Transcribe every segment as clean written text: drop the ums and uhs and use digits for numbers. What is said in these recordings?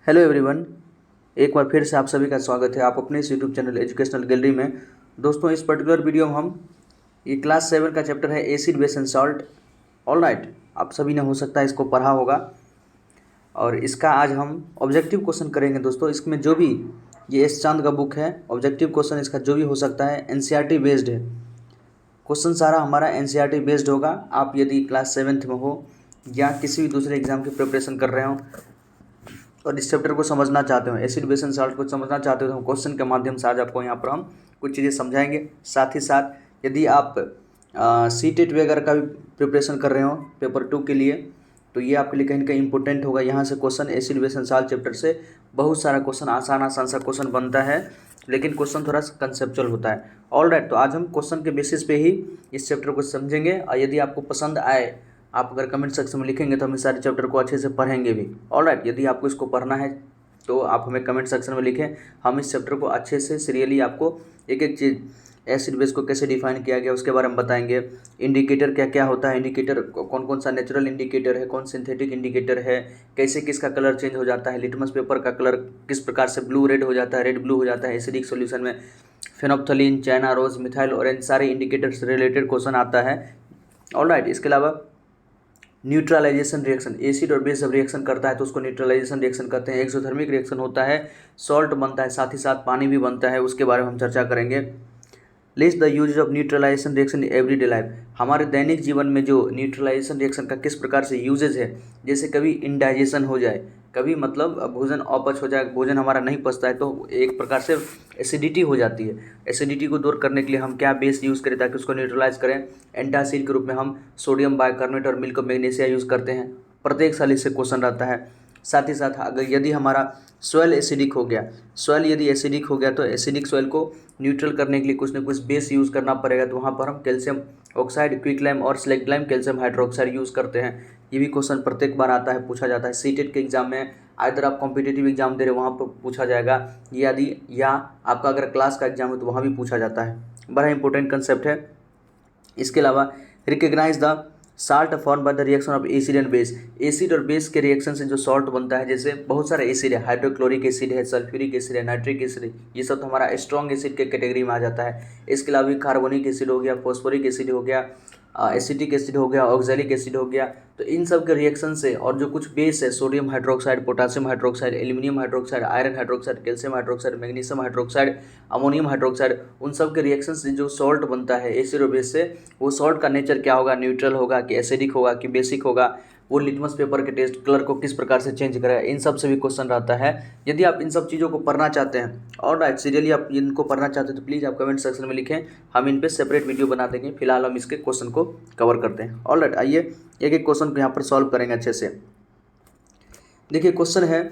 Hello everyone. एक बार फिर से आप सभी का स्वागत है आप अपने इस यूट्यूब चैनल एजुकेशनल गैलरी में। दोस्तों, इस पर्टिकुलर वीडियो में हम ये क्लास 7 का चैप्टर है acid base and salt. All right, आप सभी ने हो सकता है इसको पढ़ा होगा और इसका आज हम ऑब्जेक्टिव क्वेश्चन करेंगे। दोस्तों, इसमें जो भी ये एस चांद का बुक है, ऑब्जेक्टिव क्वेश्चन इसका जो भी हो सकता है एनसीईआरटी बेस्ड है। क्वेश्चन सारा हमारा एनसीईआरटी बेस्ड होगा। आप यदि क्लास 7th में हो या किसी भी दूसरे एग्जाम की प्रिपरेशन कर रहे हो और इस चैप्टर को समझना चाहते हो, एसिड बेस एंड सॉल्ट को समझना चाहते हो, तो हम क्वेश्चन के माध्यम से आज आपको यहाँ पर हम कुछ चीज़ें समझाएंगे। साथ ही साथ यदि आप सीटेट वगैरह का भी प्रिपरेशन कर रहे हो पेपर 2 के लिए, तो ये आपके लिए कहीं ना कहीं इंपॉर्टेंट होगा। यहाँ से question acid base and salt chapter से बहुत सारा क्वेश्चन आसान आसान सा क्वेश्चन बनता है, लेकिन क्वेश्चन थोड़ा सा कंसेप्चुअल होता है। ऑल राइट, तो आज हम क्वेश्चन के बेसिस पे ही इस चैप्टर को समझेंगे और यदि आपको पसंद आए, आप अगर कमेंट सेक्शन में लिखेंगे तो हम इस सारे चैप्टर को अच्छे से पढ़ेंगे भी। ऑल राइट, यदि आपको इसको पढ़ना है तो आप हमें कमेंट सेक्शन में लिखें, हम इस चैप्टर को अच्छे से सीरियली आपको एक एक चीज़, एसिड बेस को कैसे डिफाइन किया गया उसके बारे में बताएंगे। इंडिकेटर क्या क्या होता है, इंडिकेटर कौन कौन सा नेचुरल इंडिकेटर है, कौन सिंथेटिक इंडिकेटर है, कैसे किसका कलर चेंज हो जाता है, लिटमस पेपर का कलर किस प्रकार से ब्लू रेड हो जाता है, रेड ब्लू हो जाता है एसिडिक सॉल्यूशन में, फेनोप्थलीन, चाइना रोज, मिथाइल ऑरेंज, सारे इंडिकेटर से रिलेटेड क्वेश्चन आता है। ऑल राइट, इसके अलावा न्यूट्रलाइजेशन रिएक्शन, एसिड और बेस जब रिएक्शन करता है तो उसको न्यूट्रलाइजेशन रिएक्शन कहते हैं। एक्सोथर्मिक रिएक्शन होता है, सॉल्ट बनता है, साथ ही साथ पानी भी बनता है, उसके बारे में हम चर्चा करेंगे। List the use of neutralisation reaction in everyday life, हमारे दैनिक जीवन में जो न्यूट्रलाइजेशन रिएक्शन का किस प्रकार से यूजेज है। जैसे कभी इंडाइजेशन हो जाए, कभी मतलब भोजन अपच हो जाए, भोजन हमारा नहीं पचता है तो एक प्रकार से एसिडिटी हो जाती है। एसिडिटी को दूर करने के लिए हम क्या बेस यूज़ करें ताकि उसको न्यूट्रलाइज करें। एंटासिड के रूप में हम सोडियम बाइकार्बोनेट और मिल्क मैग्नीशिया यूज़ करते हैं। प्रत्येक साल इससे क्वेश्चन रहता है। साथ ही साथ अगर यदि हमारा सॉइल एसिडिक हो गया, सॉइल यदि एसिडिक हो गया तो एसिडिक सॉइल को न्यूट्रल करने के लिए कुछ न कुछ बेस यूज़ करना पड़ेगा, तो वहाँ पर हम कैल्शियम ऑक्साइड, क्विकलाइम और स्लेक्टलाइम कैल्शियम हाइड्रोक्साइड यूज़ करते हैं। ये भी क्वेश्चन प्रत्येक बार आता है, पूछा जाता है। सीटेट के एग्जाम में अगर आप कॉम्पिटिटिव एग्जाम दे रहे हो वहाँ पर पूछा जाएगा, यदि या आपका अगर क्लास का एग्जाम है तो वहाँ भी पूछा जाता है। बड़ा इंपॉर्टेंट कंसेप्ट है। इसके अलावा recognise the salt form by the reaction of acid and base, acid और बेस के रिएक्शन से जो सॉल्ट बनता है, जैसे बहुत सारे एसिड है, हाइड्रोक्लोरिक एसिड है, सल्फ्यूरिक एसिड है, नाइट्रिक एसिड है, ये सब तो हमारा स्ट्रॉन्ग एसिड के कैटेगरी में आ जाता है। इसके अलावा कार्बोनिक एसिड हो गया, फॉस्फोरिक एसिड हो गया, एसिटिक एसिड हो गया, ऑक्जेलिक एसिड हो गया। तो इन सब के रिएक्शन से और जो कुछ बेस है, sodium hydroxide, potassium hydroxide, aluminium hydroxide, iron hydroxide, calcium hydroxide, magnesium hydroxide, ammonium hydroxide, उन सब के रिएक्शन से जो सॉल्ट बनता है एसिड और बेस से, वो सॉल्ट का नेचर क्या होगा, न्यूट्रल होगा कि एसिडिक होगा कि बेसिक होगा, वो लिटमस पेपर के टेस्ट कलर को किस प्रकार से चेंज करेगा, इन सब से भी क्वेश्चन रहता है। यदि आप इन सब चीज़ों को पढ़ना चाहते हैं और राइट सीरियली आप इनको पढ़ना चाहते हैं तो प्लीज़ आप कमेंट सेक्शन में लिखें, हम इन पे सेपरेट वीडियो बना देंगे। फिलहाल हम इसके क्वेश्चन को कवर करते हैं। ऑल राइट, आइए एक एक क्वेश्चन को यहाँ पर सॉल्व करेंगे अच्छे से। देखिए, क्वेश्चन है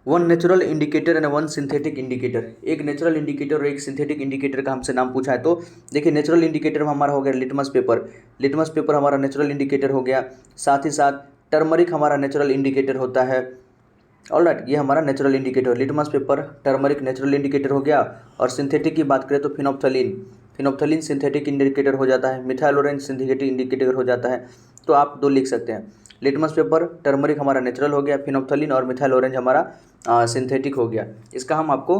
one natural indicator and one synthetic indicator, एक नेचुरल इंडिकेटर और एक सिंथेटिक इंडिकेटर का हमसे नाम पूछा है। तो देखिए, नेचुरल इंडिकेटर हमारा हो गया लिटमस पेपर, लिटमस पेपर हमारा नेचुरल इंडिकेटर हो गया। साथ ही साथ टर्मरिक हमारा नेचुरल इंडिकेटर होता है। ऑल राइट, ये हमारा natural indicator, litmus paper, turmeric natural indicator हो गया। और सिंथेटिक की बात करें तो फिनोप्थलीन, फिनोप्थलीन सिंथेटिक इंडिकेटर हो जाता है, मिथाइल ऑरेंज सिंथेटिक इंडिकेटर हो जाता है। तो आप दो लिख सकते हैं, लिटमस पेपर, टर्मरिक हमारा नेचुरल हो गया, फिनोप्थलीन और मिथाइल ऑरेंज हमारा सिंथेटिक हो गया। इसका हम आपको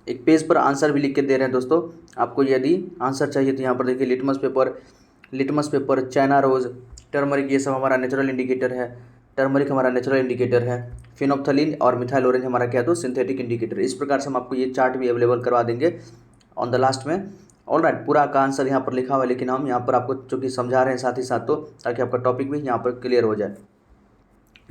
एक पेज पर आंसर भी लिख के दे रहे हैं। दोस्तों, आपको यदि आंसर चाहिए तो यहाँ पर देखिए, litmus paper, China rose, turmeric, ये सब हमारा नेचुरल इंडिकेटर है। टर्मरिक हमारा नेचुरल इंडिकेटर है, फिनोप्थलीन और मिथाइल ऑरेंज हमारा क्या तो सिंथेटिक इंडिकेटर। इस प्रकार से हम आपको ये चार्ट भी अवेलेबल करवा देंगे ऑन द लास्ट में। ऑल राइट, पूरा का आंसर यहाँ पर लिखा हुआ है, लेकिन हम यहाँ पर आपको चूँकि समझा रहे हैं साथ ही साथ, तो ताकि आपका टॉपिक भी यहाँ पर क्लियर हो जाए।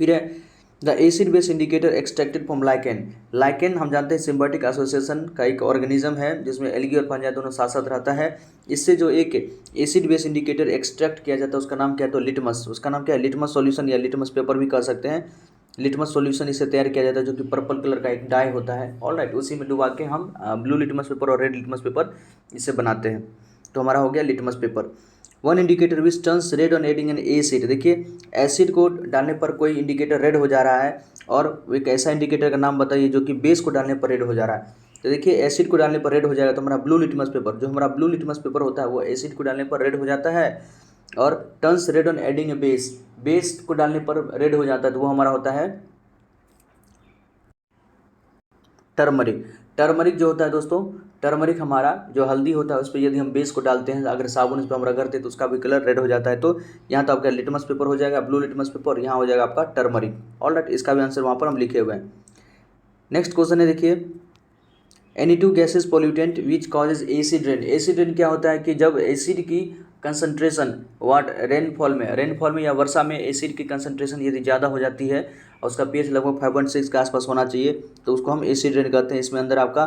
फिर है the acid base indicator extracted from lichen, lichen हम जानते हैं सिम्बायोटिक एसोसिएशन का एक ऑर्गेनिज्म है जिसमें एल्गी और फंजाई दोनों साथ साथ रहता है। इससे जो एक एसिड बेस इंडिकेटर एक्सट्रैक्ट किया जाता है उसका नाम क्या है तो लिटमस, उसका नाम क्या है लिटमस सॉल्यूशन या लिटमस पेपर भी कह सकते हैं। लिटमस सॉल्यूशन इससे तैयार किया जाता है जो कि पर्पल कलर का एक डाई होता है। ऑल राइट, उसी में डुबा के हम ब्लू लिटमस पेपर और रेड लिटमस पेपर इससे बनाते हैं। तो हमारा हो गया litmus paper. One indicator which turns red on adding N acid, देखिए एसिड को डालने पर कोई इंडिकेटर रेड हो जा रहा है, और एक ऐसा इंडिकेटर का नाम बताइए जो कि बेस को डालने पर रेड हो जा रहा है। तो देखिए, एसिड को डालने पर रेड हो जाएगा तो हमारा ब्लू लिटमस पेपर, जो हमारा ब्लू लिटमस पेपर होता है वो एसिड को डालने पर रेड हो जाता है। और turns red on adding A base, base को डालने पर रेड हो जाता है तो वो हमारा होता है टर्मरिक। टर्मरिक जो होता है दोस्तों, टर्मरिक हमारा जो हल्दी होता है उस पर यदि हम बेस को डालते हैं, अगर साबुन इस पर हम रगड़ते हैं तो उसका भी कलर रेड हो जाता है। तो यहाँ तो आपका लिटमस पेपर हो जाएगा, ब्लू लिटमस पेपर, यहाँ हो जाएगा आपका टर्मरिक। ऑलराइट, इसका भी आंसर वहाँ पर हम लिखे हुए हैं। नेक्स्ट क्वेश्चन है, देखिए Any2 gases pollutant which causes acid rain. Acid rain क्या होता है कि जब एसिड की कंसंट्रेशन रेनफॉल में या वर्षा में एसिड की कंसंट्रेशन यदि ज़्यादा हो जाती है और उसका pH लगभग 5.6 के आसपास होना चाहिए तो उसको हम एसिड रेन कहते हैं। इसमें अंदर आपका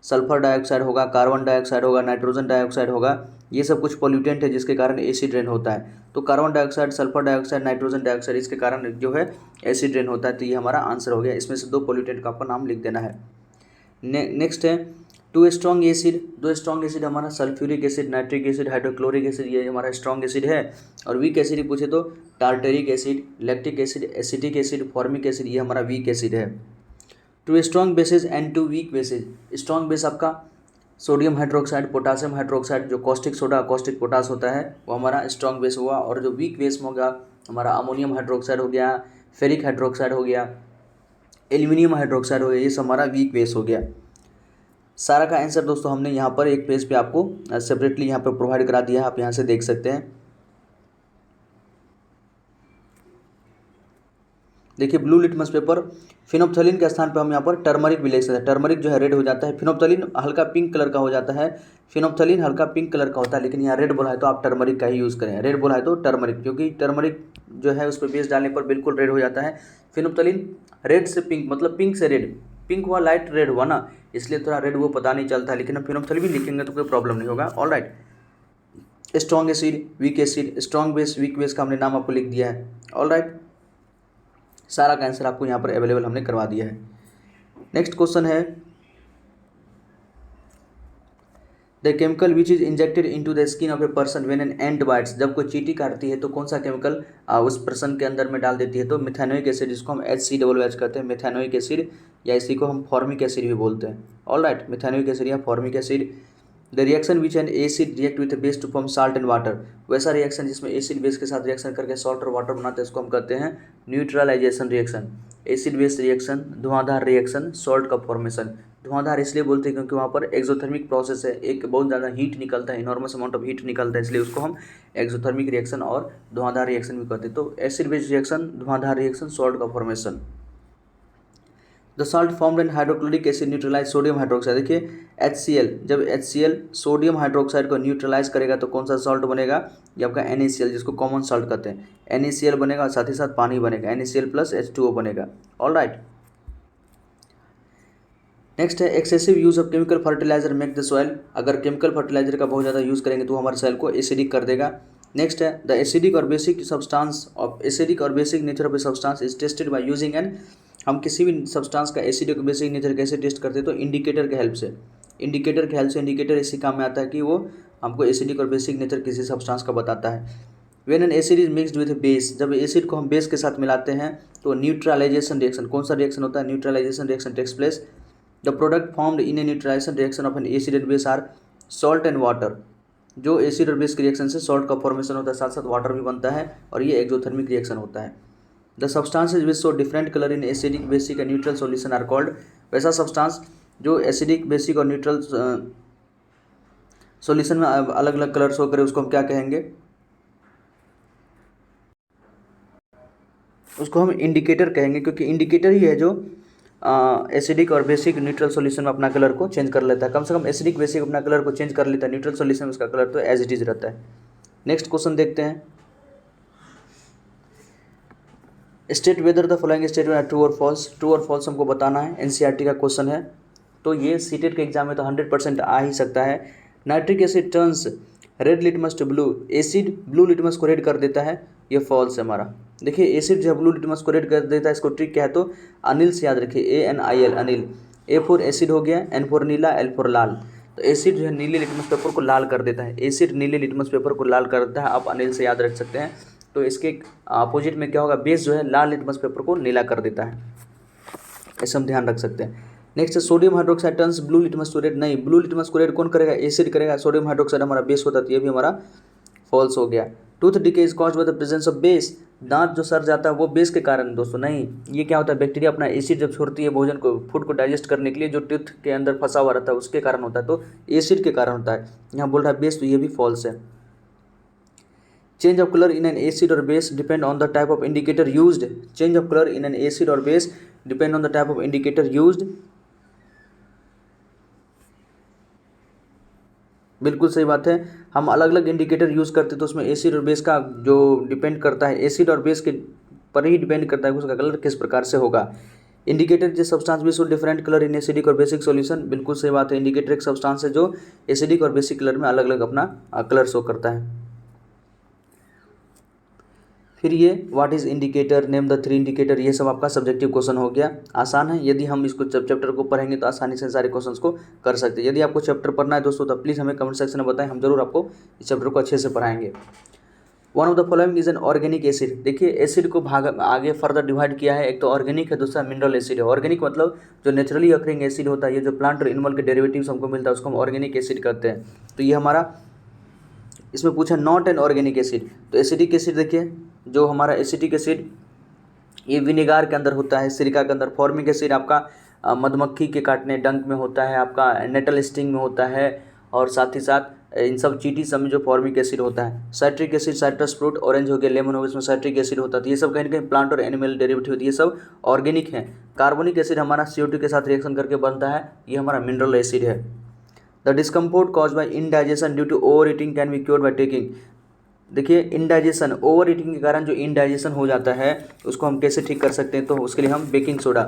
सल्फर डाइऑक्साइड होगा, कार्बन डाइऑक्साइड होगा, नाइट्रोजन डाइऑक्साइड होगा, ये सब कुछ पोल्यूटेंट है जिसके कारण एसिड रेन होता है। तो carbon dioxide, sulphur dioxide, nitrogen dioxide, इसके कारण जो है एसिड रेन होता है। तो ये हमारा आंसर हो गया। इसमें से 2 पोल्यूटेंट का आपको नाम लिख देना है। नेक्स्ट है 2 स्ट्रॉन्ग एसिड। 2 स्ट्रॉन्ग एसिड हमारा sulphuric acid, nitric acid, hydrochloric acid, ये हमारा स्ट्रॉन्ग एसिड है। और वीक एसिड पूछे तो tartaric acid, lactic acid, acetic acid, formic acid, ये हमारा वीक एसिड है। 2 strong bases and 2 weak bases. Strong base आपका सोडियम हाइड्रोक्साइड, पोटासियम हाइड्रोक्साइड, जो कॉस्टिक सोडा, कॉस्टिक पोटास होता है वो हमारा स्ट्रॉन्ग बेस हुआ। और जो वीक बेस में होगा हमारा अमोनियम हाइड्रोक्साइड हो गया, फेरिक हाइड्रोक्साइड हो गया, एल्यूमिनियम हाइड्रोक्साइड हो गया, ये सब हमारा वीक बेस हो गया। सारा का आंसर दोस्तों हमने यहाँ पर एक पेज पे आपको सेपरेटली यहाँ पर प्रोवाइड करा दिया है, आप यहाँ से देख सकते हैं। देखिए ब्लू लिटमस पेपर, फिनोप्थलीन के स्थान पे हम यहाँ पर टर्मरिक भी ले सकते हैं। टर्मरिक जो है रेड हो जाता है, फिनोप्थलीन हल्का पिंक कलर का हो जाता है। फिनोप्थलीन हल्का पिंक कलर का होता है, लेकिन यहाँ रेड बोला है तो आप टर्मरिक का ही यूज़ करें। रेड बोला है तो टर्मरिक, क्योंकि टर्मरिक जो है उस पर बेस डालने पर बिल्कुल रेड हो जाता है। फिनोप्थलीन रेड से पिंक, मतलब पिंक से रेड, पिंक हुआ लाइट रेड हुआ ना, इसलिए थोड़ा रेड वो पता नहीं चलता है। लेकिन हम फिनोप्थलीन लिखेंगे तो कोई प्रॉब्लम नहीं होगा। Alright, strong acid, weak acid, strong base, weak base का हमने नाम आपको लिख दिया है। ऑलराइट, सारा का आंसर आपको यहाँ पर अवेलेबल हमने करवा दिया है। नेक्स्ट क्वेश्चन है, the chemical which is injected into the skin of a person when an ant bytes. जब कोई चींटी काटती है तो कौन सा केमिकल उस पर्सन के अंदर में डाल देती है? तो मिथेनोइक एसिड, जिसको हम HCOOH कहते हैं, मिथेनोइक एसिड, या इसी को हम फॉर्मिक एसिड भी बोलते हैं। ऑलराइट, मिथेनोइक एसिड या formic acid. The reaction which an acid react with base to form salt and water. वैसा रिएक्शन जिसमें एसिड बेस के साथ रिएक्शन करके सॉल्ट और वाटर बनाते हैं उसको हम कहते हैं neutralisation reaction. Acid base reaction, धुआंधार रिएक्शन, सॉल्ट का फॉर्मेशन। धुआंधार इसलिए बोलते हैं क्योंकि वहाँ पर एक्सोथर्मिक प्रोसेस है, एक बहुत ज़्यादा हीट निकलता है, इनॉर्मस अमाउंट ऑफ हीट निकलता है, इसलिए उसको हम एक्सोथर्मिक रिएक्शन और धुआंधार रिएक्शन भी कहते हैं। तो एसिड बेस रिएक्शन, धुआंधार रिएक्शन, सॉल्ट का formation. The salt formed and hydrochloric acid neutralise sodium hydroxide. देखिए HCl, जब HCl सोडियम हाइड्रोक्साइड को न्यूट्रलाइज करेगा तो कौन सा सॉल्ट बनेगा? ये आपका NaCl, जिसको कॉमन सॉल्ट कहते हैं। NaCl बनेगा और साथ ही साथ पानी बनेगा, NaCl प्लस H2O बनेगा। ऑलराइट, नेक्स्ट है excessive use of chemical fertiliser make the soil. अगर केमिकल फर्टिलाइजर का बहुत ज़्यादा यूज़ करेंगे तो हमारे सॉइल को एसिडिक कर देगा। नेक्स्ट है द एसिडिक और बेसिक सब्सटेंस ऑफ एसिडिक और basic nature of a substance is tested by using an. हम किसी भी सब्सटेंस का एसिडिक और बेसिक नेचर कैसे टेस्ट करते हैं? तो इंडिकेटर के हेल्प से। इंडिकेटर इसी काम में आता है कि वो हमको एसिडिक और बेसिक नेचर किसी सब्सटेंस का बताता है। When an acid is mixed with base, जब एसिड को हम बेस के साथ मिलाते हैं तो न्यूट्रलाइजेशन रिएक्शन, कौन सा रिएक्शन होता है? Neutralisation reaction takes place. The product formed in a neutralisation reaction of an acid and base are salt and water. जो एसिड और बेस के रिएक्शन से सॉल्ट का फॉर्मेशन होता है, साथ साथ वाटर भी बनता है, और ये एक्सोथर्मिक रिएक्शन होता है। The substances which show different colour in acidic, basic and neutral solution are called. वैसा सब्सटेंस जो एसिडिक, बेसिक और न्यूट्रल सॉल्यूशन में अलग अलग कलर शो करे उसको हम क्या कहेंगे? उसको हम इंडिकेटर कहेंगे, क्योंकि इंडिकेटर ही है जो एसिडिक और बेसिक न्यूट्रल सॉल्यूशन में अपना कलर को चेंज कर लेता है। कम से कम एसिडिक बेसिक अपना कलर को चेंज कर लेता है, न्यूट्रल सॉल्यूशन में उसका कलर तो एज इट इज रहता है। नेक्स्ट क्वेश्चन देखते हैं, state whether the following statement are true और फॉल्स। ट्रू और फॉल्स हमको बताना है, NCERT का क्वेश्चन है, तो ये सीटेट के एग्जाम में तो 100% आ ही सकता है। Nitric acid turns red litmus to blue. Acid blue litmus को रेड कर देता है, ये फॉल्स है हमारा। देखिए एसिड जो है ब्लू लिटमस को रेड कर देता है, इसको ट्रिक क्या है? तो अनिल से याद रखिए, ANIL, अनिल। A4 एसिड हो गया, N4 नीला, L4 लाल। तो एसिड जो है नीले लिटमस पेपर को लाल कर देता है, एसिड नीले लिटमस पेपर को लाल कर देता है, आप अनिल से याद रख सकते हैं। तो इसके अपोजिट में क्या होगा? बेस जो है लाल लिटमस पेपर को नीला कर देता है, ऐसे हम ध्यान रख सकते हैं। नेक्स्ट है sodium hydroxide turns blue litmus to red. नहीं, ब्लू लिटमस को रेड कौन करेगा? एसिड करेगा। सोडियम हाइड्रोक्साइड हमारा बेस होता है, तो ये भी हमारा फॉल्स हो गया। Tooth decay is caused by the presence of base, दांत जो सड़ जाता है वो बेस के कारण दोस्तों नहीं, ये क्या होता है, बैक्टीरिया अपना एसिड जब छोड़ती है भोजन को, फूड को डाइजेस्ट करने के लिए, जो टूथ के अंदर फंसा हुआ रहता है उसके कारण होता है, तो एसिड के कारण होता है। यहाँ बोल रहा है बेस, तो ये भी फॉल्स है। Change of colour in an acid और base depend on the type of indicator used, change of colour in an acid और base depend on the type of indicator used, बिल्कुल सही बात है। हम अलग अलग इंडिकेटर यूज़ करते तो उसमें एसिड और बेस का जो डिपेंड करता है, एसिड और बेस के पर ही डिपेंड करता है कि उसका कलर किस प्रकार से होगा। इंडिकेटर जो सब्सटेंस भी show different colour in acidic और बेसिक सॉल्यूशन, बिल्कुल सही बात है। इंडिकेटर एक सब्सटेंस है जो एसिडिक और बेसिक कलर में अलग अलग अपना कलर शो करता है। फिर ये what is indicator, name the 3 indicator, ये सब आपका सब्जेक्टिव क्वेश्चन हो गया। आसान है, यदि हम इसको चैप्टर को पढ़ेंगे तो आसानी से सारे क्वेश्चंस को कर सकते हैं। यदि आपको चैप्टर पढ़ना है दोस्तों तो प्लीज़ हमें कमेंट सेक्शन में बताएं, हम जरूर आपको इस चैप्टर को अच्छे से पढ़ाएंगे। One of the following is an organic acid, देखिए एसिड को भाग आगे फर्दर डिवाइड किया है, एक तो ऑर्गेनिक है, दूसरा मिनरल एसिड है। ऑर्गेनिक मतलब जो नेचुरली अकरिंग एसिड होता है, ये जो प्लांट और एनिमल के डेरिवेटिव्स हमको मिलता है उसको हम ऑर्गेनिक एसिड कहते हैं। तो ये हमारा इसमें पूछा नॉट एन ऑर्गेनिक एसिड, तो एसिडिक एसिड देखिए जो हमारा एसिटिक एसिड ये विनेगार के अंदर होता है, सिरका के अंदर। फॉर्मिक एसिड आपका मधुमक्खी के काटने डंक में होता है, आपका नेटल स्टिंग में होता है, और साथ ही साथ इन सब चीटी सब में जो फॉर्मिक एसिड होता है। Citric acid citrus fruit, orange हो गया, लेमन हो गया, इसमें साइट्रिक एसिड होता है। तो ये सब कहीं ना कहीं प्लांट और एनिमल डेरिवेटिव होती है, ये सब ऑर्गेनिक है। कार्बोनिक एसिड हमारा CO2 के साथ रिएक्शन करके बनता है, ये हमारा मिनरल एसिड है। The discomfort caused by indigestion due to over eating can be cured by taking, देखिए इनडाइजेशन, ओवर ईटिंग के कारण जो इनडाइजेशन हो जाता है उसको हम कैसे ठीक कर सकते हैं, तो उसके लिए हम बेकिंग सोडा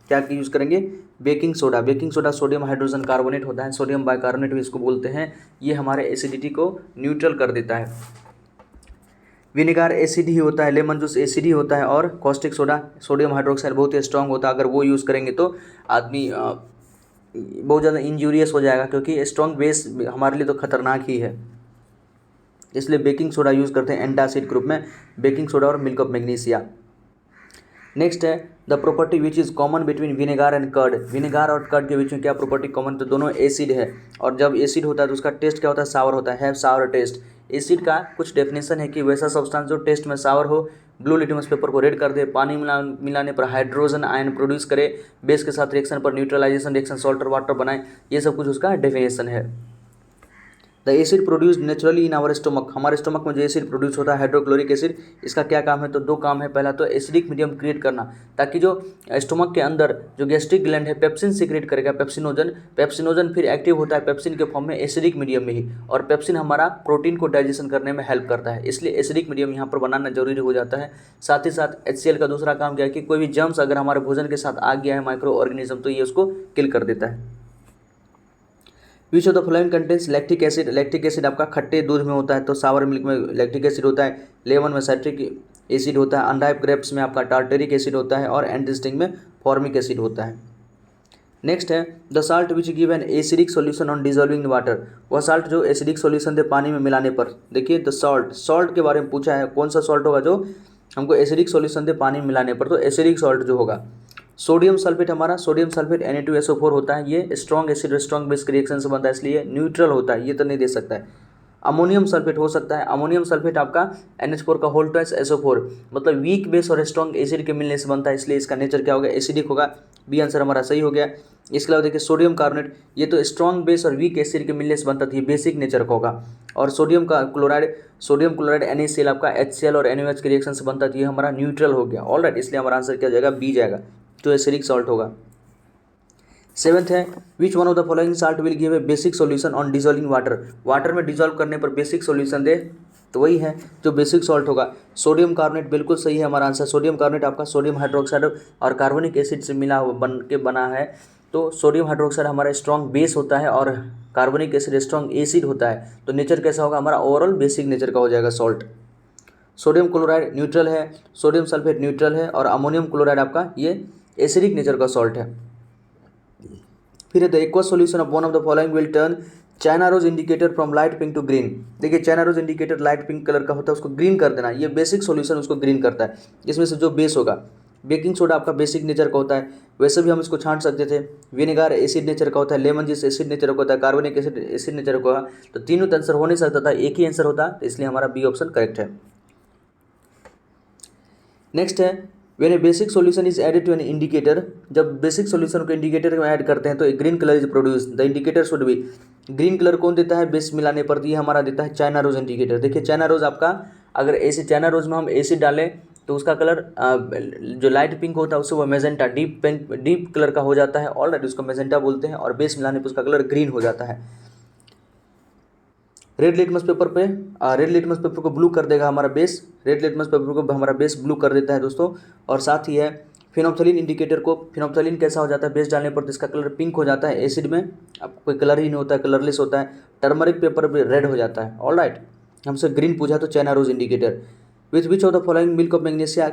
क्या यूज़ करेंगे, baking soda. Baking soda sodium hydrogen carbonate होता है, सोडियम बाइकार्बोनेट भी इसको बोलते हैं, ये हमारे एसिडिटी को न्यूट्रल कर देता है। विनेगार एसिड ही होता है, लेमन जूस एसिड ही होता है, और कॉस्टिक सोडा सोडियम हाइड्रोक्साइड बहुत ही स्ट्रांग होता है, अगर वो यूज़ करेंगे तो आदमी बहुत ज़्यादा इंजूरियस हो जाएगा, क्योंकि स्ट्रॉन्ग बेस हमारे लिए तो खतरनाक ही है, इसलिए बेकिंग सोडा यूज़ करते हैं एंटासिड ग्रुप में, बेकिंग सोडा और मिल्क ऑफ मैग्नीशिया। नेक्स्ट है the property which is common between vinegar and curd, vinegar और कर्ड के बीच में क्या प्रॉपर्टी कॉमन, तो दोनों एसिड है, और जब एसिड होता है तो उसका टेस्ट क्या होता है, सावर होता है, सावर टेस्ट। एसिड का कुछ डेफिनेशन है कि वैसा सब्सटेंस जो टेस्ट में सावर हो, ब्लू लिटमस पेपर को रेड कर दे, पानी मिलाने पर हाइड्रोजन आयन प्रोड्यूस करे, बेस के साथ रिएक्शन पर न्यूट्रलाइजेशन रिएक्शन सॉल्ट और वाटर बनाए, ये सब कुछ उसका डेफिनेशन है। The acid produce naturally in our stomach, हमारे स्टोमक में जो एसिड प्रोड्यूस होता है हाइड्रोक्लोरिक एसिड, इसका क्या काम है, तो 2 काम है। पहला तो एसिडिक मीडियम क्रिएट करना, ताकि जो स्टोमक के अंदर जो गैस्ट्रिक ग्लैंड है पेप्सिन सीक्रेट करेगा, पेप्सिनोजन, पेप्सिनोजन फिर एक्टिव होता है पेप्सिन के फॉर्म में एसिडिक मीडियम में ही, और पेप्सिन हमारा प्रोटीन को डाइजेशन करने में हेल्प करता है, इसलिए एसिडिक मीडियम यहाँ पर बनाना जरूरी हो जाता है। साथ ही साथ HCl का दूसरा काम क्या है कि कोई भी जर्म्स अगर हमारे भोजन के साथ आ गया है, माइक्रो ऑर्गेनिज्म, तो ये उसको किल कर देता है। विच of the following contains lactic acid, lactic acid आपका खट्टे दूध में होता है, तो सावर मिल्क में लैक्टिक एसिड होता है, लेमन में साइट्रिक एसिड होता है, अनराइप ग्रेप्स में आपका टार्टेरिक एसिड होता है, और एंटिस्टिंग में फॉर्मिक एसिड होता है। नेक्स्ट है the salt which give an acidic solution on dissolving water, वह साल्ट जो एसिडिक सॉल्यूशन दे पानी में मिलाने पर। देखिए द सॉल्ट, सॉल्ट के बारे में पूछा है, कौन सा सॉल्ट होगा जो हमको एसिडिक सॉल्यूशन दे पानी में मिलाने पर, तो एसिडिक सॉल्ट जो होगा। सोडियम सल्फेट, हमारा सोडियम सल्फेट Na2SO4 होता है, ये strong acid strong base reaction से बनता है, इसलिए न्यूट्रल होता है, ये तो नहीं दे सकता है। अमोनियम सल्फेट हो सकता है, अमोनियम सल्फेट आपका NH4 का होल ट्वाइस SO4, मतलब वीक बेस और स्ट्रॉन्ग एसिड के मिलने से बनता है, इसलिए इसका नेचर क्या होगा, एसिडिक होगा। बी आंसर हमारा सही हो गया। इसके अलावा देखिए सोडियम कार्बोनेट, ये तो स्ट्रॉन्ग बेस और वीक एसिड के मिलने से बनता था, ये बेसिक नेचर का होगा। और सोडियम क्लोराइड NaCl आपका HCl और NaOH के रिएक्शन से बनता था, ये हमारा न्यूट्रल हो गया। ऑलराइट, इसलिए हमारा आंसर क्या हो जाएगा, बी जाएगा, तो एसिडिक सॉल्ट होगा। 7th है which one of the following salt will give a basic solution on dissolving water, water में डिजॉल्व करने पर बेसिक सॉल्यूशन दे, तो वही है जो बेसिक सॉल्ट होगा। सोडियम कार्बोनेट बिल्कुल सही है हमारा आंसर। सोडियम कार्बोनेट आपका सोडियम हाइड्रोक्साइड और कार्बोनिक एसिड से मिला हुआ बना है, तो सोडियम हाइड्रोक्साइड हमारा स्ट्रॉन्ग बेस होता है और कार्बोनिक एसिड स्ट्रॉन्ग एसिड होता है, तो नेचर कैसा होगा, हमारा ओवरऑल बेसिक नेचर का हो जाएगा सॉल्ट। सोडियम क्लोराइड न्यूट्रल है, सोडियम सल्फेट न्यूट्रल है, और अमोनियम क्लोराइड आपका ये एसिडिक नेचर का सॉल्ट है। फिर the aqua solution of one of the following will turn China rose indicator from light pink to green, देखिए China rose indicator light pink colour का होता है, उसको ग्रीन कर देना, ये बेसिक सॉल्यूशन उसको ग्रीन करता है। इसमें से जो बेस होगा बेकिंग सोडा आपका बेसिक नेचर का होता है, वैसे भी हम इसको छांट सकते थे। विनेगार एसिड नेचर का होता है, लेमन जूस एसिड नेचर का होता है, कार्बोनिक एसिड एसिड नेचर का होगा। तो तीनों तो आंसर हो नहीं सकता था, एक ही आंसर होता, तो इसलिए हमारा बी ऑप्शन करेक्ट है। नेक्स्ट है when a basic solution is added to an indicator, जब बेसिक सॉल्यूशन को इंडिकेटर में ऐड करते हैं तो एक green colour is produce, the indicator should be, green colour कौन देता है बेस मिलाने पर, ये हमारा देता है चाइना रोज इंडिकेटर। देखिए चाइना रोज आपका, अगर एसिड चाइना रोज में हम एसिड डालें तो उसका कलर जो लाइट पिंक होता है उससे वो मेजेंटा डीप कलर का हो जाता है, ऑलराइट, उसको मेजेंटा बोलते हैं, और बेस मिलाने पर उसका कलर ग्रीन हो जाता है। रेड लिटमस पेपर पे रेड लिटमस पेपर को ब्लू कर देगा हमारा बेस, रेड लिटमस पेपर को हमारा बेस ब्लू कर देता है दोस्तों। और साथ ही है फिनोप्थलीन इंडिकेटर को, फिनोप्थलीन कैसा हो जाता है बेस डालने पर, तो इसका कलर पिंक हो जाता है, एसिड में अब कोई कलर ही नहीं होता है, कलरलेस होता है। टर्मरिक पेपर भी रेड हो जाता है, ऑलराइट, हमसे ग्रीन पूछा तो China rose indicator. With which of the following milk of magnesia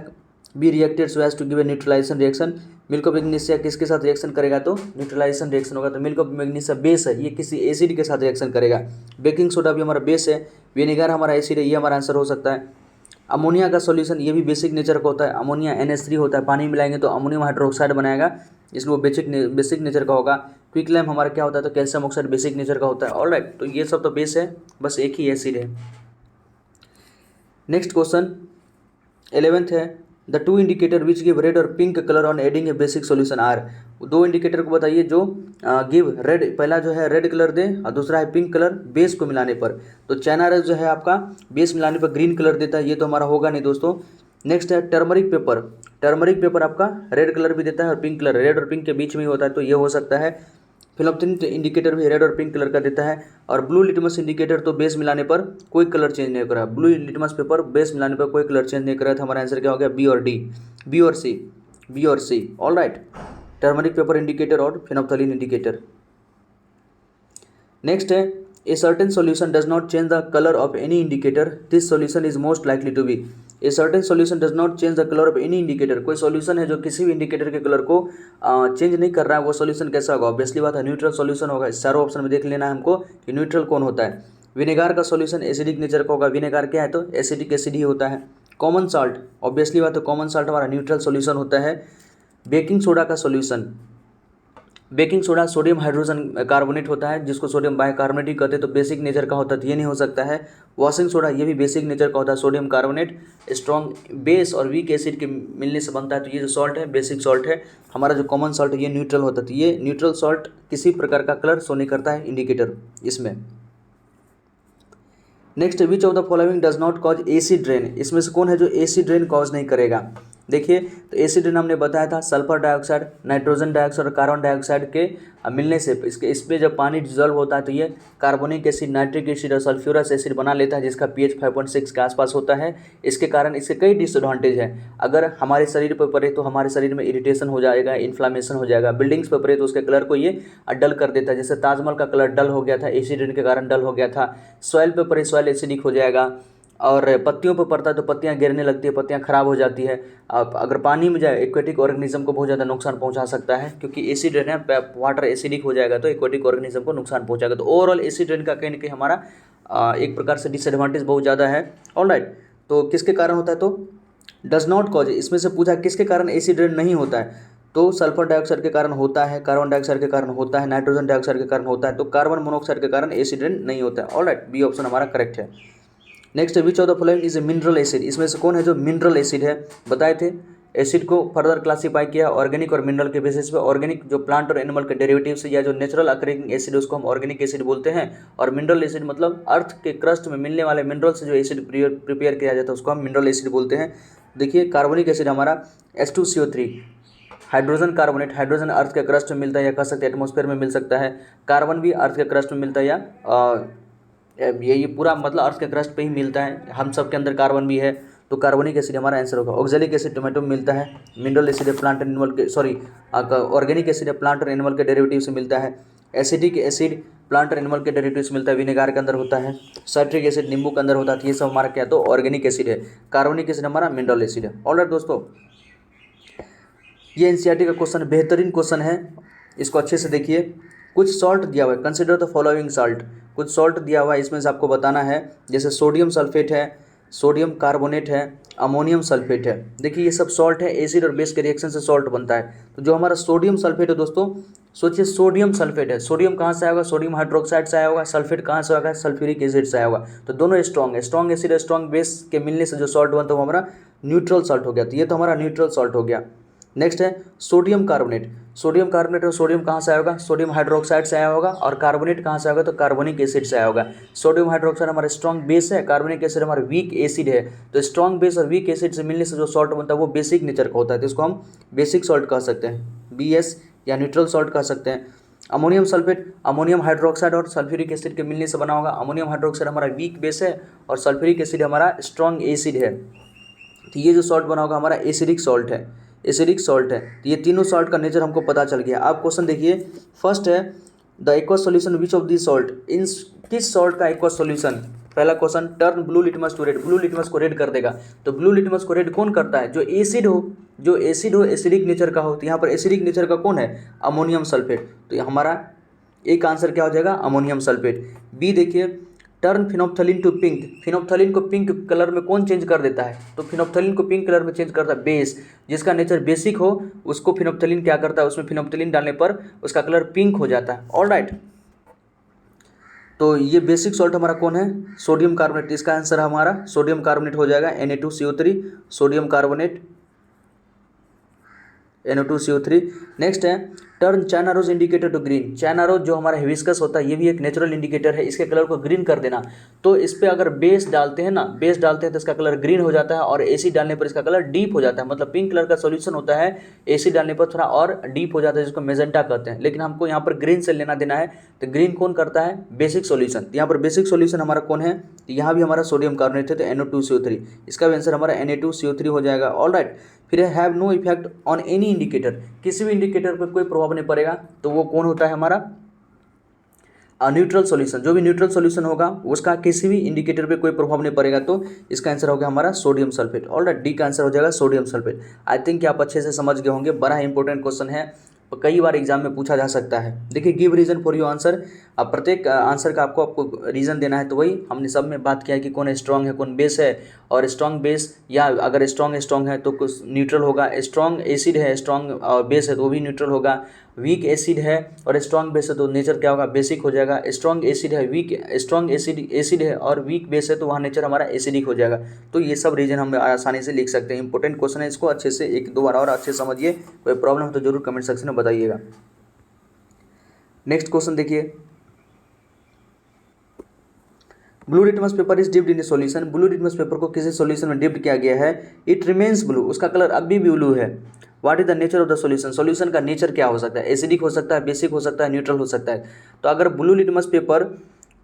be reacted so as to give a neutralisation reaction, milk of magnesia किसके साथ रिएक्शन करेगा तो न्यूट्रलाइजेशन रिएक्शन होगा। तो मिल्क ऑफ मैग्नीशिया बेस है, ये किसी एसिड के साथ रिएक्शन करेगा। बेकिंग सोडा भी हमारा बेस है, विनेगर हमारा एसिड है, ये हमारा आंसर हो सकता है। अमोनिया का सॉल्यूशन, ये भी बेसिक नेचर का होता है, अमोनिया NH3 होता है, पानी मिलाएंगे तो अमोनियम हाइड्रोक्साइड बनाएगा, इसलिए वो बेसिक नेचर का होगा। क्विक लैम्प हमारा क्या होता है तो कैल्शियम ऑक्साइड बेसिक नेचर का होता है, ऑलराइट, तो ये सब तो बेस है, बस एक ही एसिड है। नेक्स्ट क्वेश्चन 11th है the two indicator which give red और pink colour on adding a basic solution are, दो इंडिकेटर को बताइए जो गिव रेड, पहला जो है रेड कलर दे और दूसरा है पिंक कलर बेस को मिलाने पर। तो चाइना रेड जो है आपका बेस मिलाने पर ग्रीन कलर देता है, ये तो हमारा होगा नहीं दोस्तों। नेक्स्ट है टर्मरिक पेपर, टर्मरिक पेपर आपका रेड कलर भी देता है और पिंक कलर, रेड और पिंक के बीच में ही होता है, तो ये हो सकता है। फिनोप्थलीन इंडिकेटर भी रेड और पिंक कलर का देता है, और ब्लू लिटमस इंडिकेटर तो बेस मिलाने पर कोई कलर चेंज नहीं करा, ब्लू लिटमस पेपर बेस मिलाने पर कोई कलर चेंज नहीं करा था। हमारा आंसर क्या हो गया बी और डी, बी और C, alright, turmeric paper indicator और फिनोप्थलीन इंडिकेटर। नेक्स्ट है a certain solution does not change the colour of any indicator, this solution is most likely to be, a certain solution does not change the colour of any indicator, कोई solution है जो किसी भी indicator के colour को change नहीं कर रहा है, वो सॉल्यूशन कैसा होगा, ऑब्वियसली बात है न्यूट्रल सॉल्यूशन होगा। चारों ऑप्शन में देख लेना है हमको कि न्यूट्रल कौन होता है। विनेगार का सॉल्यूशन एसिडिक नेचर का होगा, विनेगार क्या है तो एसिडिक एसिड ही होता है। कॉमन साल्ट, ऑब्वियसली बात है कॉमन साल्ट हमारा न्यूट्रल सॉल्यूशन होता है। बेकिंग सोडा का solution, baking soda sodium hydrogen carbonate होता है, जिसको सोडियम बाइकार्बोनेट ही कहते हैं, तो बेसिक नेचर का होता है, तो ये नहीं हो सकता है। वॉशिंग सोडा ये भी बेसिक नेचर का होता है, सोडियम कार्बोनेट स्ट्रॉन्ग बेस और वीक एसिड के मिलने से बनता है, तो ये जो सॉल्ट है बेसिक सॉल्ट है। हमारा जो कॉमन सॉल्ट है ये न्यूट्रल होता है, तो ये न्यूट्रल सॉल्ट किसी प्रकार का कलर शो नहीं करता है इंडिकेटर इसमें। Next which of the following does not cause acid rain, इसमें से कौन है जो एसिड रेन कॉज नहीं करेगा। देखिए तो एसिड रेन हमने बताया था सल्फर डाइऑक्साइड, नाइट्रोजन डाइऑक्साइड और कार्बन डाइऑक्साइड के मिलने से इसमें जब पानी डिजोल्व होता है तो ये कार्बोनिक एसिड, नाइट्रिक एसिड और सल्फ्यूरस एसिड बना लेता है, जिसका pH 5.6 के आसपास होता है। इसके कारण इसके कई डिसएडवांटेज हैं, अगर हमारे शरीर पर पड़े तो हमारे शरीर में इरिटेशन हो जाएगा, इन्फ्लामेशन हो जाएगा। बिल्डिंग्स पर पड़े तो उसके कलर को ये डल कर देता है, जैसे ताजमहल का कलर डल हो गया था, एसिड रेन के कारण डल हो गया था। सॉइल पे पड़े सॉइल एसिडिक हो जाएगा, और पत्तियों पर पड़ता है तो पत्तियां गिरने लगती है, पत्तियां खराब हो जाती है। अब अगर पानी में जाए एक्वेटिक ऑर्गेनिज्म को बहुत ज़्यादा नुकसान पहुंचा सकता है, क्योंकि एसिड रेन है, वाटर एसिडिक हो जाएगा तो एक्वेटिक ऑर्गेनिज्म को नुकसान पहुंचाएगा। तो ओवरऑल एसिड रेन का कहीं ना कहीं हमारा एक प्रकार से डिसएडवांटेज बहुत ज़्यादा है, ऑलराइट। तो किसके कारण होता है तो डज नॉट कॉज, इसमें से पूछा किसके कारण एसिड रेन नहीं होता है, तो सल्फर डाइऑक्साइड के कारण होता है, कार्बन डाइऑक्साइड के कारण होता है, नाइट्रोजन डाइऑक्साइड के कारण होता है, तो कार्बन मोनोऑक्साइड के कारण एसिड रेन नहीं होता है, ऑलराइट, बी ऑप्शन हमारा करेक्ट है। Next which of the following is a mineral acid, इसमें से कौन है जो मिनरल एसिड है, बताए थे। एसिड को फर्दर क्लासीफाई किया ऑर्गेनिक और मिनरल के बेसिस पे, ऑर्गेनिक जो प्लांट और एनिमल के डेरिवेटिव से या जो नेचुरल अकरिंग एसिड उसको हम ऑर्गेनिक एसिड बोलते हैं, और मिनरल एसिड मतलब अर्थ के क्रस्ट में मिलने वाले मिनरल से जो एसिड प्रिपेयर किया जाता है उसको हम मिनरल एसिड बोलते हैं। देखिए कार्बोनिक एसिड हमारा H2CO3, हाइड्रोजन कार्बोनेट, हाइड्रोजन अर्थ के क्रस्ट में मिलता है या कह सकते हैं एटमॉस्फेयर में मिल सकता है, कार्बन भी अर्थ के क्रस्ट में मिलता है या ये पूरा मतलब अर्थ के क्रस्ट पे ही मिलता है, हम सब के अंदर कार्बन भी है, तो कार्बोनिक एसिड हमारा आंसर होगा। ऑक्जेलिक एसिड टोमेटो में मिलता है, मिनरल एसिड है प्लांट एंड एनिमल के ऑर्गेनिक एसिड है प्लांट और एनिमल के डेरिवेटिव से मिलता है। एसिडिक एसिड प्लांट और एनिमल के डेरिवेटिव से मिलता है, विनेगार के अंदर होता है। साइट्रिक एसिड नींबू के अंदर होता है, तो ये सब हमारा क्या तो ऑर्गेनिक एसिड है। कार्बोनिक एसिड हमारा मिनरल एसिड है। ऑलराइट दोस्तों, ये एनसीईआरटी का क्वेश्चन बेहतरीन क्वेश्चन है, इसको अच्छे से देखिए। कुछ सॉल्ट दिया हुआ है, कंसिडर द फॉलोइंग सॉल्ट, कुछ सॉल्ट दिया हुआ है, इसमें से आपको बताना है, जैसे सोडियम सल्फेट है, सोडियम कार्बोनेट है, अमोनियम सल्फेट है। देखिए ये सब सॉल्ट है, एसिड और बेस के रिएक्शन से सॉल्ट बनता है। तो जो हमारा सोडियम सल्फेट है दोस्तों, सोचिए सोडियम सल्फेट है, सोडियम कहाँ से आया होगा, सोडियम हाइड्रोक्साइड से आया होगा, सल्फेट कहाँ से आएगा, सल्फ्यूरिक एसिड से आया होगा। तो दोनों स्ट्रॉन्ग है, स्ट्रॉन्ग एसिड और स्ट्रॉन्ग बेस के मिलने से जो सॉल्ट बनता है वो हमारा न्यूट्रल सॉल्ट हो गया। तो ये तो हमारा न्यूट्रल सॉल्ट हो गया। नेक्स्ट है सोडियम कार्बोनेट। सोडियम कार्बोनेट और सोडियम कहाँ से आया होगा, सोडियम हाइड्रोक्साइड से आया होगा, और कार्बोनेट कहाँ से आएगा, तो कार्बोनिक एसिड से आया होगा। सोडियम हाइड्रोक्साइड हमारा स्ट्रॉन्ग बेस है, कार्बोनिक एसिड हमारा वीक एसिड है। तो स्ट्रॉन्ग बेस और वीक एसिड से मिलने से जो सॉल्ट बनता है वो बेसिक नेचर का होता है। तो इसको हम बेसिक सॉल्ट कह सकते हैं, BS या न्यूट्रल सॉल्ट कह सकते हैं। अमोनियम सल्फेट, अमोनियम हाइड्रोक्साइड और सल्फ्यूरिक एसिड के मिलने से बना होगा। अमोनियम हाइड्रोक्साइड हमारा वीक बेस है और सल्फ्यूरिक एसिड हमारा स्ट्रॉन्ग एसिड है। तो ये जो सॉल्ट बना होगा हमारा एसिडिक सॉल्ट है, एसिडिक सॉल्ट है। तो ये तीनों सॉल्ट का नेचर हमको पता चल गया। आप क्वेश्चन देखिए, फर्स्ट है the aqueous solution which of this salt, इन किस सॉल्ट का एक्वस सॉल्यूशन। पहला question, turn blue litmus to red, blue litmus को रेड कर देगा। तो ब्लू लिटमस को रेड कौन करता है, जो एसिड हो, जो एसिड हो, एसिडिक नेचर का हो। तो यहाँ पर एसिडिक नेचर का कौन है, अमोनियम सल्फेट। तो हमारा एक आंसर क्या हो जाएगा, अमोनियम सल्फेट। बी देखिए, turn phenolphthalein to pink, phenolphthalein को पिंक कलर में कौन चेंज कर देता है, तो फिनोप्थलीन को पिंक कलर में चेंज करता है बेस। जिसका नेचर बेसिक हो उसको फिनोप्थलीन क्या करता है, उसमें फिनोप्थलीन डालने पर उसका कलर पिंक हो जाता है। ऑलराइट, तो ये बेसिक सॉल्ट हमारा कौन है, सोडियम कार्बोनेट। इसका आंसर हमारा सोडियम कार्बोनेट हो जाएगा, Na2CO3, sodium carbonate, NO2CO3। Next है turn China rose indicator to green. China rose जो हमारा हिबिस्कस होता है ये भी एक नेचुरल इंडिकेटर है, इसके कलर को ग्रीन कर देना। तो इस पर अगर बेस डालते हैं ना, बेस डालते हैं तो इसका कलर ग्रीन हो जाता है, और एसिड डालने पर इसका कलर डीप हो जाता है। मतलब पिंक कलर का सॉल्यूशन होता है, एसिड डालने पर थोड़ा और डीप हो जाता है, जिसको मेजेंटा कहते हैं। लेकिन हमको यहाँ पर ग्रीन से लेना देना है, तो ग्रीन कौन करता है, बेसिक सॉल्यूशन। तो यहाँ पर बेसिक सॉल्यूशन हमारा कौन है, तो यहाँ भी हमारा सोडियम कार्बोनेट है, तो NO2CO3। इसका भी आंसर हमारा Na2CO3 हो जाएगा। ऑलराइट, फिर है have no effect on any indicator, किसी भी इंडिकेटर पर कोई प्रभाव नहीं पड़ेगा। तो वो कौन होता है हमारा, न्यूट्रल सॉल्यूशन। जो भी न्यूट्रल सॉल्यूशन होगा उसका किसी भी इंडिकेटर पे कोई प्रभाव नहीं पड़ेगा। तो इसका आंसर हो गया हमारा सोडियम सल्फेट। ऑलराइट, डी का आंसर हो जाएगा सोडियम सल्फेट। आई थिंक आप अच्छे से समझ गए होंगे, बड़ा इंपॉर्टेंट क्वेश्चन है, कई बार एग्जाम में पूछा जा सकता है। देखिए, give reason for your answer. अब प्रत्येक आंसर का आपको रीजन देना है। तो वही हमने सब में बात किया है कि कौन स्ट्रॉन्ग है, कौन बेस है, और स्ट्रॉन्ग बेस या अगर स्ट्रॉन्ग है तो कुछ न्यूट्रल होगा। स्ट्रॉन्ग एसिड है, स्ट्रॉन्ग बेस है तो वो भी न्यूट्रल होगा। वीक एसिड है और स्ट्रॉन्ग बेस है तो नेचर क्या होगा, बेसिक हो जाएगा। स्ट्रॉन्ग एसिड है, स्ट्रॉन्ग एसिड है और वीक बेस है तो वहाँ नेचर हमारा एसिडिक हो जाएगा। तो ये सब रीजन हम आसानी से लिख सकते हैं। इंपॉर्टेंट क्वेश्चन है, इसको अच्छे से एक दो बार और अच्छे से समझिए। कोई प्रॉब्लम हो तो जरूर कमेंट सेक्शन में बताइएगा। नेक्स्ट क्वेश्चन देखिए, blue litmus paper is dipped in A solution. Blue litmus paper को किसी सॉल्यूशन में डिप्ड किया गया है, इट रिमेन्स ब्लू, उसका कलर अब भी ब्लू है। What is the nature of the solution, solution का नेचर क्या हो सकता है, एसिडिक हो सकता है, बेसिक हो सकता है, न्यूट्रल हो सकता है। तो अगर ब्लू लिटमस पेपर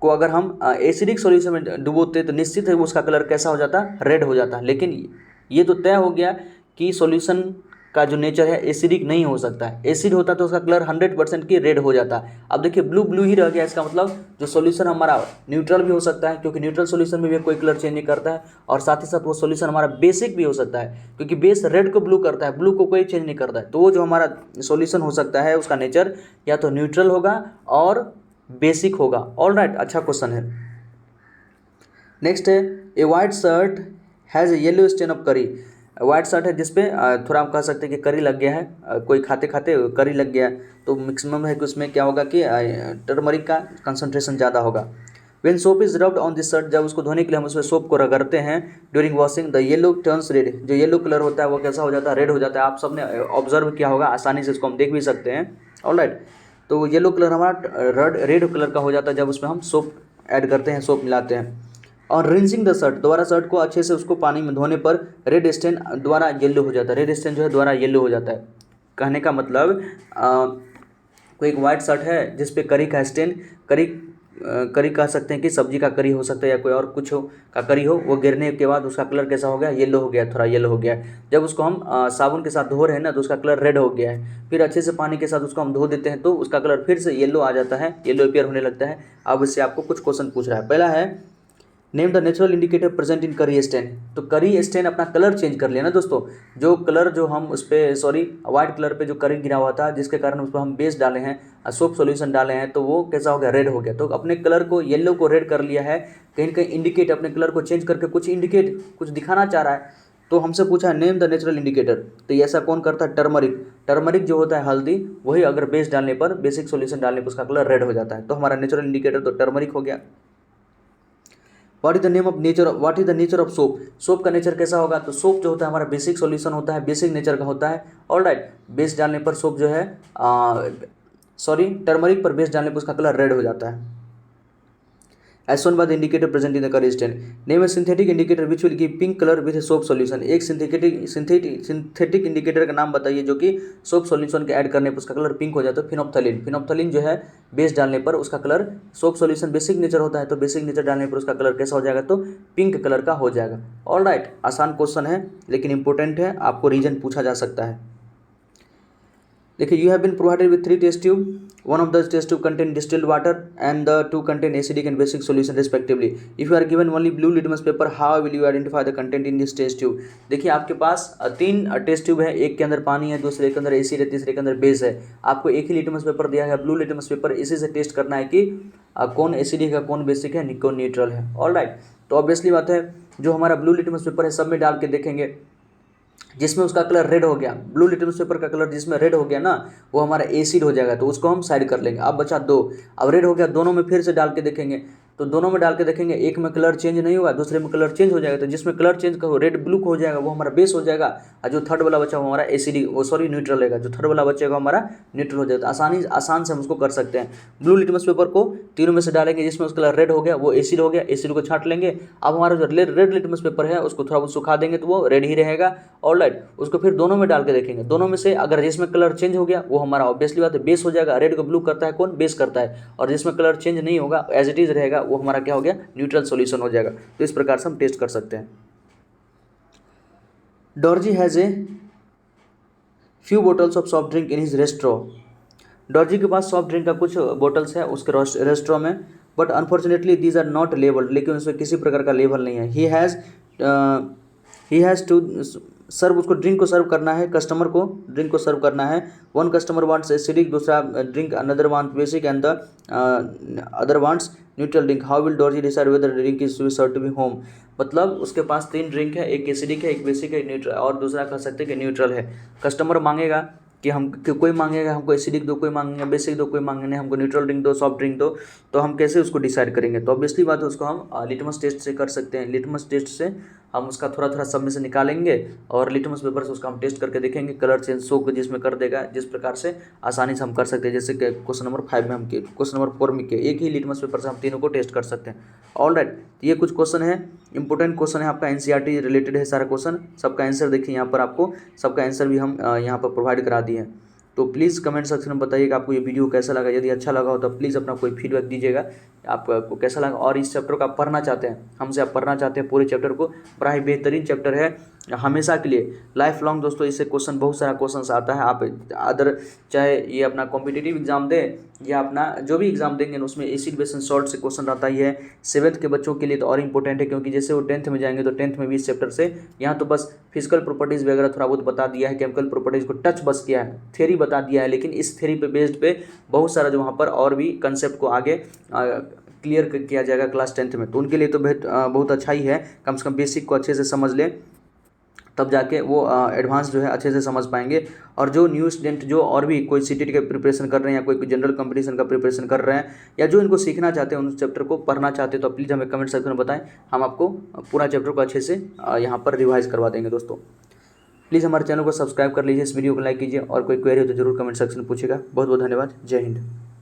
को अगर हम एसिडिक सॉल्यूशन में डुबोते तो निश्चित है उसका कलर कैसा हो जाता, रेड हो जाता। लेकिन ये तो तय हो गया कि सॉल्यूशन का जो नेचर है एसिडिक नहीं हो सकता है। एसिड होता तो उसका कलर 100% की रेड हो जाता। अब देखिए ब्लू ब्लू ही रह गया, इसका मतलब जो सॉल्यूशन हमारा न्यूट्रल भी हो सकता है, क्योंकि न्यूट्रल सॉल्यूशन में भी कोई कलर चेंज नहीं करता है, और साथ ही साथ वो सॉल्यूशन हमारा बेसिक भी हो सकता है, क्योंकि बेस रेड को ब्लू करता है, ब्लू को कोई चेंज नहीं करता है। तो वो जो हमारा सॉल्यूशन हो सकता है उसका नेचर या तो न्यूट्रल होगा और बेसिक होगा। ऑलराइट, अच्छा क्वेश्चन है। नेक्स्ट है a white shirt has a yellow stain of curry. White shirt है जिसपे थोड़ा हम कह सकते हैं कि करी लग गया है, कोई खाते खाते करी लग गया है, तो मैक्सिमम है कि उसमें क्या होगा कि टर्मरिक का कंसंट्रेशन ज़्यादा होगा। When soap is rubbed on this shirt, जब उसको धोने के लिए हम उसमें सोप को रगड़ते हैं, during washing the yellow turns red, जो येलो कलर होता है वो कैसा हो जाता है, रेड हो जाता है। आप सबने ऑब्जर्व किया होगा, आसानी से इसको हम देख भी सकते हैं। ऑलराइट, तो येलो कलर हमारा रेड कलर का हो जाता है जब उसमें हम सोप ऐड करते हैं, सोप मिलाते हैं। और रिंसिंग द शर्ट, दोबारा शर्ट को अच्छे से उसको पानी में धोने पर रेड स्टेन द्वारा येलो हो जाता है, रेड स्टेन जो है द्वारा येलो हो जाता है। कहने का मतलब कोई एक वाइट शर्ट है जिस पे करी का स्टेन, करी कह सकते हैं कि सब्जी का करी हो सकता है या कोई और कुछ हो का करी हो, वो गिरने के बाद उसका कलर कैसा हो गया, येलो हो गया, थोड़ा येलो हो गया। जब उसको हम साबुन के साथ धो रहे हैं ना तो उसका कलर रेड हो गया है, फिर अच्छे से पानी के साथ उसको हम धो देते हैं तो उसका कलर फिर से येलो आ जाता है, येलो अपीयर होने लगता है। अब इससे आपको कुछ क्वेश्चन पूछ रहा है। पहला है name the natural indicator present in करी स्टेन। तो करी स्टेन अपना कलर चेंज कर लिया ना दोस्तों, जो कलर जो हम उस पर व्हाइट कलर पे जो करी गिरा हुआ था जिसके कारण उस पर हम बेस डाले हैं, सोप सॉल्यूशन डाले हैं, तो वो कैसा हो गया, रेड हो गया। तो अपने कलर को येलो को रेड कर लिया है, कहीं ना कहीं इंडिकेट, अपने कलर को चेंज करके कुछ इंडिकेट कुछ दिखाना चाह रहा है। तो हमसे पूछा है नेम द नेचुरल इंडिकेटर, तो ये ऐसा कौन करता है? टर्मरिक। टर्मरिक जो होता है हल्दी, वही अगर बेस डालने पर, बेसिक सॉल्यूशन डालने पर उसका कलर रेड हो जाता है। तो हमारा नेचुरल इंडिकेटर तो टर्मरिक हो गया। What is the name of nature, what is the nature of soap? Soap का नेचर कैसा होगा? तो सोप जो होता है हमारा बेसिक सॉल्यूशन होता है, बेसिक नेचर का होता है। ऑलराइट, बेस डालने पर सोप जो है टर्मरिक पर बेस डालने पर उसका कलर रेड हो जाता है। As shown by the indicator present in the current stand. Name a synthetic indicator which will give pink color with a soap solution. एक सिंथेटिक इंडिकेटर का नाम बताइए जो कि सोप सॉल्यूशन के ऐड करने पर उसका कलर पिंक हो जाता है। फिनोप्थलीन। फिनोप्थलीन जो है बेस डालने पर उसका colour, soap solution basic nature होता है, तो बेसिक नेचर डालने पर उसका कलर कैसा हो जाएगा? तो पिंक कलर का हो जाएगा। ऑलराइट, आसान क्वेश्चन है लेकिन इंपॉर्टेंट है, आपको रीजन पूछा जा सकता है। देखिए, you have been provided with 3 test tube, one of the test tube contain distilled water and the 2 contain acidic and basic solution respectively. If you are given only blue litmus paper, how will you identify the content in this test tube? देखिए, आपके पास 3 test tube है, एक के अंदर पानी है, दूसरे के अंदर एसिड है, तीसरे के अंदर बेस है। आपको एक ही लिटमस पेपर दिया है, ब्लू लिटमस पेपर, इसी से टेस्ट करना है कि कौन एसिडिक है, कौन बेसिक है, कौन न्यूट्रल है। ऑलराइट, तो ऑब्वियसली बात है, जो हमारा ब्लू लिटमस पेपर है सब में डाल के देखेंगे, जिसमें उसका कलर रेड हो गया, ब्लू लिटमस पेपर का कलर जिसमें रेड हो गया ना, वो हमारा एसिड हो जाएगा, तो उसको हम साइड कर लेंगे। अब बचा 2, अब रेड हो गया, दोनों में फिर से डाल के देखेंगे, तो दोनों में डाल के देखेंगे, एक में कलर चेंज नहीं होगा, दूसरे में कलर चेंज हो जाएगा, तो जिसमें कलर चेंज का रेड ब्लू हो जाएगा वो हमारा बेस हो जाएगा, और जो थर्ड वाला बचा वो हमारा एसिडिक, न्यूट्रल रहेगा। जो थर्ड वाला बचेगा हमारा न्यूट्रल हो जाएगा। आसान से हम उसको कर सकते हैं। ब्लू लिटमस पेपर को तीनों में से डालेंगे, जिसमें उसका कलर रेड हो गया वो एसिड हो गया, एसिड को छांट लेंगे। अब हमारा जो रेड लिटमस पेपर है उसको थोड़ा बहुत सुखा देंगे तो वो रेड ही रहेगा। ऑलराइट, उसको फिर दोनों में डाल के देखेंगे, दोनों में से अगर जिसमें कलर चेंज हो गया वो हमारा ऑब्वियसली बात है बेस हो जाएगा। रेड को ब्लू करता है कौन? बेस करता है। और जिसमें कलर चेंज नहीं होगा, एज इट इज रहेगा, वो हमारा क्या हो गया? न्यूट्रल सॉल्यूशन हो जाएगा। तो इस प्रकार से हम टेस्ट कर सकते हैं। Dorji has a few bottles of soft drink in his restro. Dorji के पास सॉफ्ट ड्रिंक का कुछ बोटल्स है उसके रेस्ट्रो में, but unfortunately these are not labelled, लेकिन उसमें किसी प्रकार का लेबल नहीं है। ही हैज़ टू सर्व, उसको ड्रिंक को सर्व करना है, कस्टमर को ड्रिंक को सर्व करना है। वन कस्टमर वांट्स एसिडिक, दूसरा drink, another wants basic and the other wants neutral drink. How will Dorji decide whether drink is serve to be home? मतलब उसके पास 3 ड्रिंक है, एक एसिडिक है, एक बेसिक है, न्यूट्रल, और दूसरा कह सकते हैं कि न्यूट्रल है। कस्टमर मांगेगा कि कोई मांगेगा हमको एसिडिक दो, कोई मांगेगा बेसिक दो, कोई मांगेगा हमको न्यूट्रल ड्रिंक दो, सॉफ्ट ड्रिंक दो, तो हम कैसे उसको डिसाइड करेंगे? तो ऑब्वियसली बात है, उसको हम लिटमस टेस्ट से कर सकते हैं। लिटमस टेस्ट से हम उसका थोड़ा थोड़ा सब में से निकालेंगे और लिटमस पेपर से उसका हम टेस्ट करके देखेंगे, कलर चेंज शो को जिसमें कर देगा, जिस प्रकार से आसानी से हम कर सकते हैं। जैसे कि क्वेश्चन नंबर 5 में हम क्वेश्चन नंबर 4 में एक ही लिटमस पेपर से हम तीनों को टेस्ट कर सकते हैं। ऑलराइट, ये कुछ क्वेश्चन है, इंपॉर्टेंट क्वेश्चन है, आपका एनसीईआरटी रिलेटेड है सारा क्वेश्चन। सबका आंसर देखिए यहाँ पर, आपको सबका आंसर भी हम यहाँ पर प्रोवाइड करा दिए हैं। तो प्लीज़ कमेंट सेक्शन में बताइएगा आपको ये वीडियो कैसा लगा। यदि अच्छा लगा हो तो प्लीज़ अपना कोई फीडबैक दीजिएगा, आपको कैसा लगा। और इस चैप्टर को आप पढ़ना चाहते हैं, हमसे आप पढ़ना चाहते हैं पूरे चैप्टर को, बड़ा ही बेहतरीन चैप्टर है हमेशा के लिए, लाइफ लॉन्ग दोस्तों। इससे क्वेश्चन, बहुत सारा क्वेश्चन आता है। आप अदर चाहे ये अपना कॉम्पिटिटिव एग्जाम दें या अपना जो भी एग्जाम देंगे उसमें एसिड बेस एंड सॉल्ट से क्वेश्चन आता ही है। 7th के बच्चों के लिए तो और इंपॉर्टेंट है, क्योंकि जैसे वो 10th में जाएंगे तो 10th में भी इस चैप्टर से, यहाँ तो बस फिजिकल प्रॉपर्टीज़ वगैरह थोड़ा बहुत बता दिया है, केमिकल प्रॉपर्टीज़ को टच बस किया है, थ्योरी बता दिया है, लेकिन इस थ्योरी पे बेस्ड पे बहुत सारा जो वहाँ पर और भी कंसेप्ट को आगे क्लियर किया जाएगा क्लास 10th में। तो उनके लिए तो बहुत अच्छा ही है, कम से कम बेसिक को अच्छे से समझ लें, तब जाके वो एडवांस जो है अच्छे से समझ पाएंगे। और जो न्यू स्टूडेंट जो और भी कोई सीटीटी के प्रिपरेशन कर रहे हैं या कोई जनरल कंपटीशन का प्रिपरेशन कर रहे हैं या जो इनको सीखना चाहते हैं, उन चैप्टर को पढ़ना चाहते हैं, तो प्लीज़ हमें कमेंट सेक्शन में बताएं, हम आपको पूरा चैप्टर को अच्छे से यहाँ पर रिवाइज करवा देंगे। दोस्तों प्लीज़ हमारे चैनल को सब्सक्राइब कर लीजिए, इस वीडियो को लाइक कीजिए, और कोई क्वेरी हो तो जरूर कमेंट सेक्शन में पूछेगा। बहुत बहुत धन्यवाद। जय हिंद।